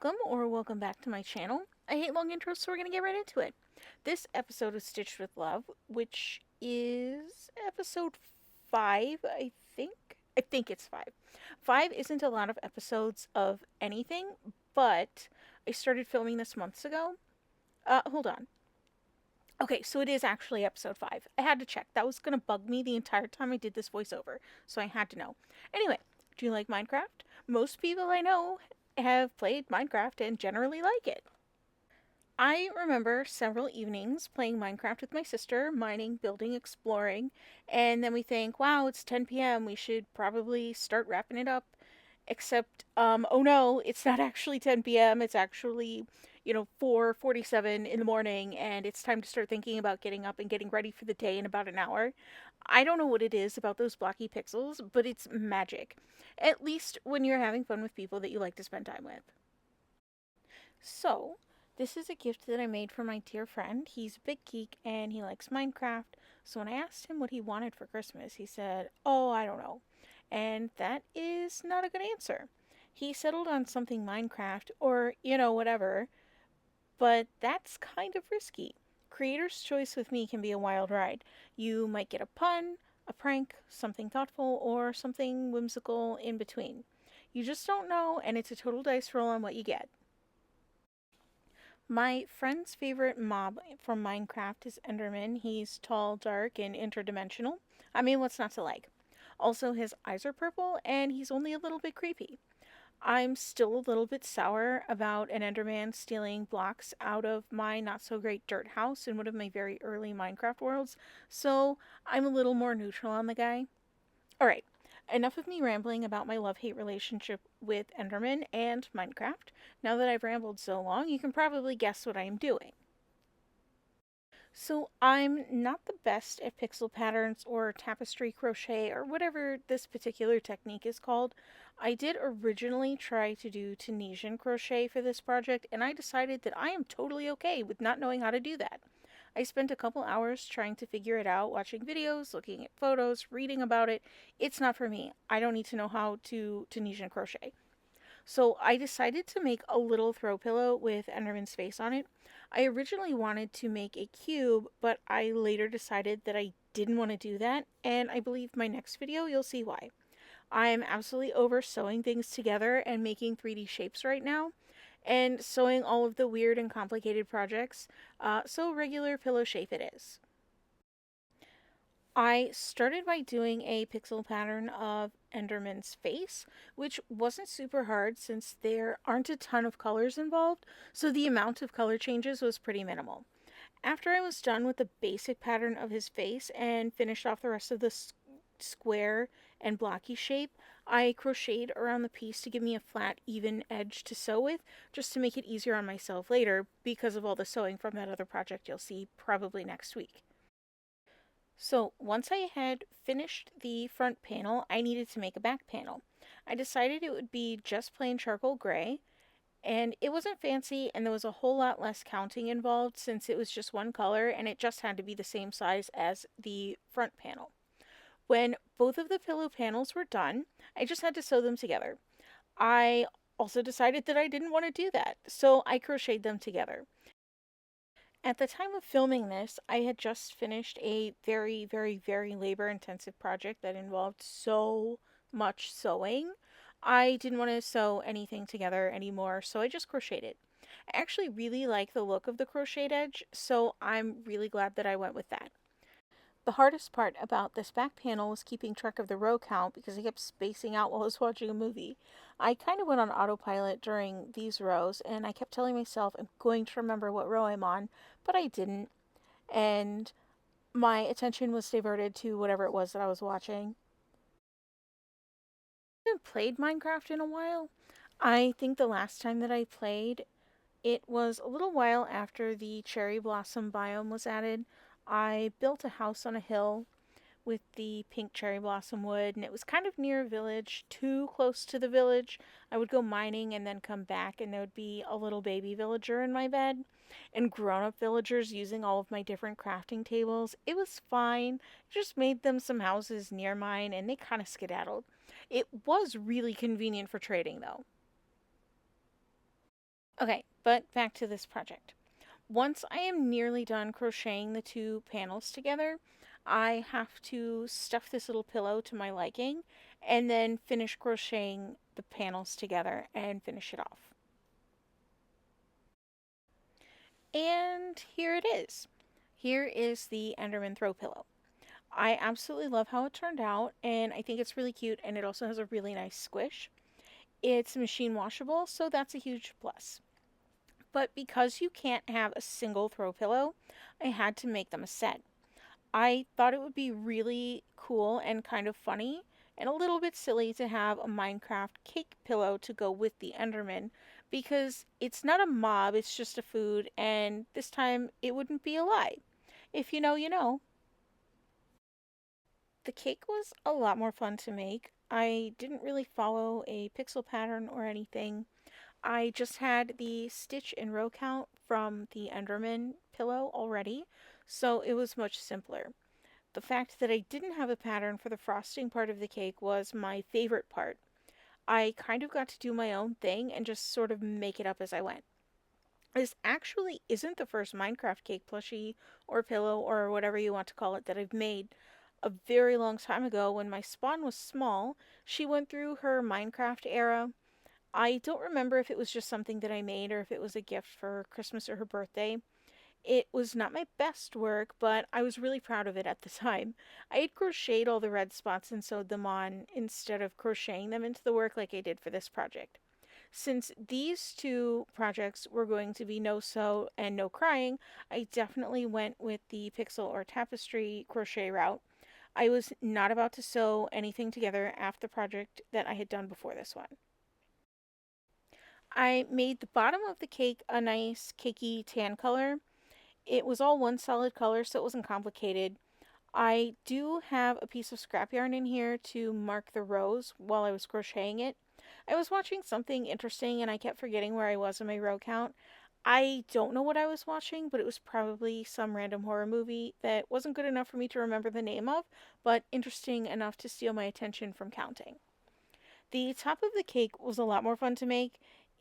Welcome or welcome back to my channel. I hate long intros, so we're going to get right into it. This episode is Stitched with Love, which is episode 5, I think. I think it's 5. 5 isn't a lot of episodes of anything, but I started filming this months ago. Hold on. Okay, so it is actually episode 5. I had to check. That was going to bug me the entire time I did this voiceover, so I had to know. Anyway, do you like Minecraft? Most people I know have played Minecraft and generally like it. I remember several evenings playing Minecraft with my sister, mining, building, exploring, and then we think, wow, it's 10 p.m., we should probably start wrapping it up. Except, oh no, it's not actually 10 p.m., it's actually, 4:47 in the morning, and it's time to start thinking about getting up and getting ready for the day in about an hour. I don't know what it is about those blocky pixels, but it's magic. At least when you're having fun with people that you like to spend time with. So, this is a gift that I made for my dear friend. He's a big geek and he likes Minecraft. So, when I asked him what he wanted for Christmas, he said, "Oh, I don't know." And that is not a good answer. He settled on something Minecraft or, whatever, but that's kind of risky. Creator's choice with me can be a wild ride. You might get a pun, a prank, something thoughtful, or something whimsical in between. You just don't know, and it's a total dice roll on what you get. My friend's favorite mob from Minecraft is Enderman. He's tall, dark, and interdimensional. I mean, what's not to like? Also, his eyes are purple, and he's only a little bit creepy. I'm still a little bit sour about an Enderman stealing blocks out of my not so great dirt house in one of my very early Minecraft worlds, so I'm a little more neutral on the guy. Alright, enough of me rambling about my love hate relationship with Enderman and Minecraft. Now that I've rambled so long, you can probably guess what I am doing. So, I'm not the best at pixel patterns or tapestry crochet or whatever this particular technique is called. I did originally try to do Tunisian crochet for this project, and I decided that I am totally okay with not knowing how to do that. I spent a couple hours trying to figure it out, watching videos, looking at photos, reading about it. It's not for me. I don't need to know how to Tunisian crochet. So I decided to make a little throw pillow with Enderman's face on it. I originally wanted to make a cube, but I later decided that I didn't want to do that, and I believe my next video you'll see why. I'm absolutely over sewing things together and making 3D shapes right now, and sewing all of the weird and complicated projects, so regular pillow shape it is. I started by doing a pixel pattern of Enderman's face, which wasn't super hard since there aren't a ton of colors involved, so the amount of color changes was pretty minimal. After I was done with the basic pattern of his face and finished off the rest of the square and blocky shape, I crocheted around the piece to give me a flat, even edge to sew with, just to make it easier on myself later because of all the sewing from that other project you'll see probably next week. So once I had finished the front panel, I needed to make a back panel. I decided it would be just plain charcoal gray, and it wasn't fancy, and there was a whole lot less counting involved since it was just one color and it just had to be the same size as the front panel. When both of the pillow panels were done, I just had to sew them together. I also decided that I didn't want to do that, so I crocheted them together. At the time of filming this, I had just finished a very, very, very labor intensive project that involved so much sewing. I didn't want to sew anything together anymore, so I just crocheted. I actually really like the look of the crocheted edge, so I'm really glad that I went with that. The hardest part about this back panel was keeping track of the row count because I kept spacing out while I was watching a movie. I kind of went on autopilot during these rows and I kept telling myself I'm going to remember what row I'm on, but I didn't. And my attention was diverted to whatever it was that I was watching. I haven't played Minecraft in a while. I think the last time that I played, it was a little while after the cherry blossom biome was added. I built a house on a hill with the pink cherry blossom wood, and it was kind of near a village, too close to the village. I would go mining and then come back, and there would be a little baby villager in my bed, and grown up villagers using all of my different crafting tables. It was fine. Just made them some houses near mine, and they kind of skedaddled. It was really convenient for trading, though. Okay, but back to this project. Once I am nearly done crocheting the two panels together, I have to stuff this little pillow to my liking and then finish crocheting the panels together and finish it off. And here it is. Here is the Enderman throw pillow. I absolutely love how it turned out, and I think it's really cute, and it also has a really nice squish. It's machine washable, so that's a huge plus. But because you can't have a single throw pillow, I had to make them a set. I thought it would be really cool and kind of funny and a little bit silly to have a Minecraft cake pillow to go with the Enderman because it's not a mob, it's just a food, and this time it wouldn't be a lie. If you know, you know. The cake was a lot more fun to make. I didn't really follow a pixel pattern or anything. I just had the stitch and row count from the Enderman pillow already, so it was much simpler. The fact that I didn't have a pattern for the frosting part of the cake was my favorite part. I kind of got to do my own thing and just sort of make it up as I went. This actually isn't the first Minecraft cake plushie or pillow or whatever you want to call it that I've made. A very long time ago, when my spawn was small, she went through her Minecraft era. I don't remember if it was just something that I made or if it was a gift for Christmas or her birthday. It was not my best work, but I was really proud of it at the time. I had crocheted all the red spots and sewed them on instead of crocheting them into the work like I did for this project. Since these two projects were going to be no sew and no crying, I definitely went with the pixel or tapestry crochet route. I was not about to sew anything together after the project that I had done before this one. I made the bottom of the cake a nice cakey tan color. It was all one solid color, so it wasn't complicated. I do have a piece of scrap yarn in here to mark the rows while I was crocheting it. I was watching something interesting and I kept forgetting where I was in my row count. I don't know what I was watching, but it was probably some random horror movie that wasn't good enough for me to remember the name of, but interesting enough to steal my attention from counting. The top of the cake was a lot more fun to make.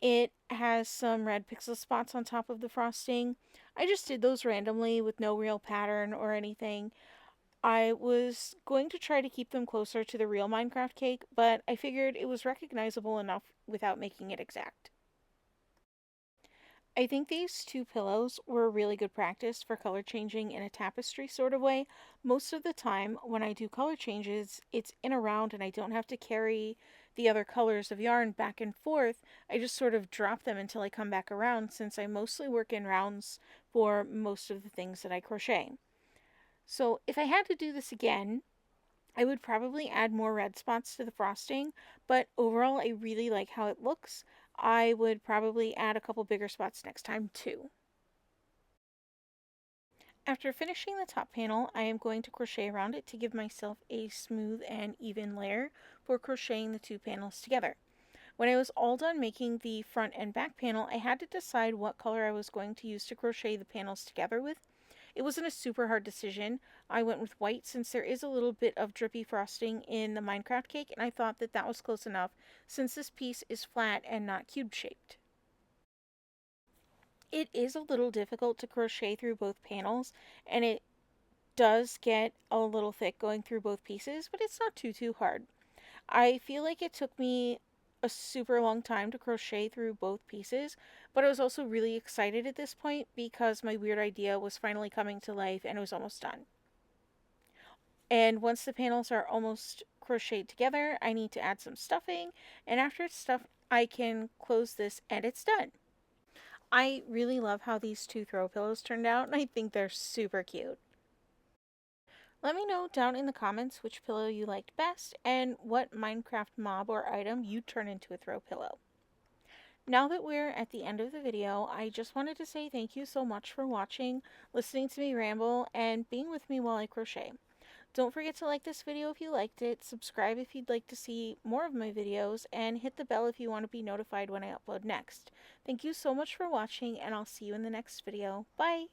It has some red pixel spots on top of the frosting. I just did those randomly with no real pattern or anything. I was going to try to keep them closer to the real Minecraft cake, but I figured it was recognizable enough without making it exact. I think these two pillows were really good practice for color changing in a tapestry sort of way. Most of the time, when I do color changes, it's in a round and I don't have to carry the other colors of yarn back and forth. I just sort of drop them until I come back around since I mostly work in rounds for most of the things that I crochet. So, if I had to do this again, I would probably add more red spots to the frosting, but overall, I really like how it looks. I would probably add a couple bigger spots next time too. After finishing the top panel, I am going to crochet around it to give myself a smooth and even layer for crocheting the two panels together. When I was all done making the front and back panel, I had to decide what color I was going to use to crochet the panels together with. It wasn't a super hard decision. I went with white since there is a little bit of drippy frosting in the Minecraft cake, and I thought that that was close enough since this piece is flat and not cube shaped. It is a little difficult to crochet through both panels, and it does get a little thick going through both pieces, but it's not too hard. I feel like it took me a super long time to crochet through both pieces, but I was also really excited at this point because my weird idea was finally coming to life and it was almost done. And once the panels are almost crocheted together, I need to add some stuffing, and after it's stuffed, I can close this and it's done. I really love how these two throw pillows turned out, and I think they're super cute. Let me know down in the comments which pillow you liked best and what Minecraft mob or item you'd turn into a throw pillow. Now that we're at the end of the video, I just wanted to say thank you so much for watching, listening to me ramble, and being with me while I crochet. Don't forget to like this video if you liked it, subscribe if you'd like to see more of my videos, and hit the bell if you want to be notified when I upload next. Thank you so much for watching, and I'll see you in the next video. Bye!